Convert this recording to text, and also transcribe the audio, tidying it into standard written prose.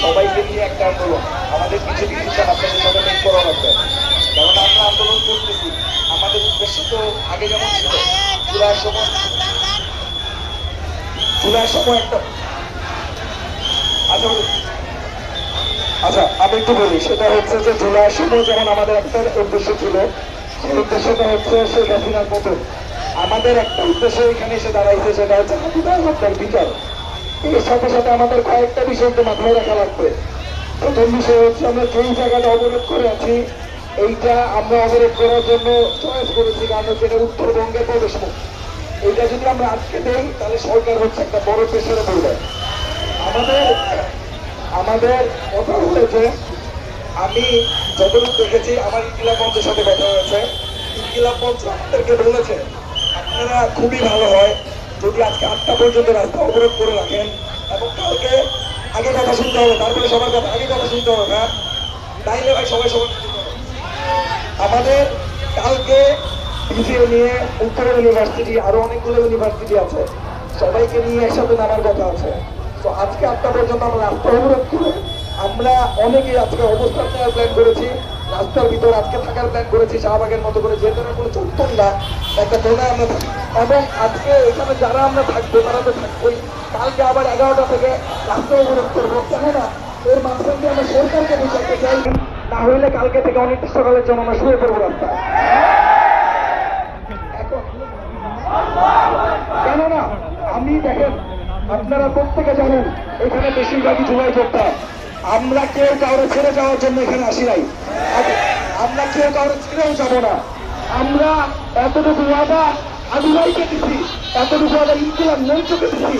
সবাইকে নিয়ে একটা আন্দোলন, আমাদের কিছু ডিসিশন আপনাদের সাথে মেক করা লাগবে। কারণ আমরা আন্দোলন করতেছি, আমাদের উদ্দেশ্য তো আগে যেমন ছিল, জুলাইয়ের সময় একটা আচ্ছা আচ্ছা আমি একটু বলি, সেটা হচ্ছে যে জুলাইয়ের সময় যেমন আমাদের একটা উদ্দেশ্য ছিল, সেই উদ্দেশ্যটা হচ্ছে শেখ হাসিনার মতো আমাদের একটা উদ্দেশ্য এখানে এসে দাঁড়াইছে, সেটা হচ্ছে হত্যার বিচার। এর সাথে সাথে আমাদের কয়েকটা বিষয়কে মাথায় রাখা লাগবে। প্রথম বিষয় হচ্ছে আমরা যেই জায়গাটা অবরোধ করে আছি, এইটা আমরা অবরোধ করার জন্য চয়েস করেছি, কারণ হচ্ছে এটা উত্তরবঙ্গের প্রবেশ মুখ। এইটা যদি আমরা আজকে দেই তাহলে সরকার হচ্ছে একটা বড় প্রেশারে পড়বে। আমাদের আমাদের কথা হয়েছে, আমি যতটুকু দেখেছি আমার ইনকিলাব মঞ্চের সাথে কথা হয়েছে, ইনকিলাব মঞ্চ আমাদেরকে বলেছে আপনারা খুবই ভালো হয় যদি আজকে 8টা পর্যন্ত রাস্তা অবরোধ করে রাখেন, এবং কালকে আগে কথা শুনতে হবে, তারপরে সবার কথা আগে কথা শুনতে হবে না, তাইলে ভাই সবাই সবার আমাদের কালকে বিসিএ নিয়ে উত্তর ইউনিভার্সিটি আরো অনেকগুলো ইউনিভার্সিটি আছে, সবাইকে নিয়ে একসাথে নামার কথা আছে। তো আজকে 8টা পর্যন্ত আমরা রাস্তা অবরোধ করে আমরা অনেকেই আজকে অবস্থান নেওয়ার প্ল্যান করেছি, রাস্তার ভিতর আজকে থাকার প্ল্যান করেছি, শাহবাগের মতো করে, যে ধরনের কোনো চত্বর না একটা কোনায় আমরা থাকি। এবং আজকে এখানে যারা আমরা থাকবো তারা তো থাকবোই, কালকে আবার 11টা থেকে রাস্তা অবরোধ করবো, কেননা এর মাঝখান দিয়ে আমরা সরকারকে বুঝাইতে চাই, না হইলে কালকে থেকে অনির্দিষ্টকালের জন্য আমরা শুয়ে পড়বো রাস্তায়। এখন কেননা আমি দেখেন, আপনারা প্রত্যেকে জানেন এখানে বেশিরভাগই জুলাই যোদ্ধা, আমরা কেউ কাউরে ছেড়ে যাওয়ার জন্য এখানে আসি নাই, আমরা কেউ কাউরে ছেড়েও যাবো না। আমরা এতটুকু ওয়াদা আদিবাইকে দিচ্ছি, এতটুকু ওয়াদা ইনকিলাব মঞ্চকে দিচ্ছি,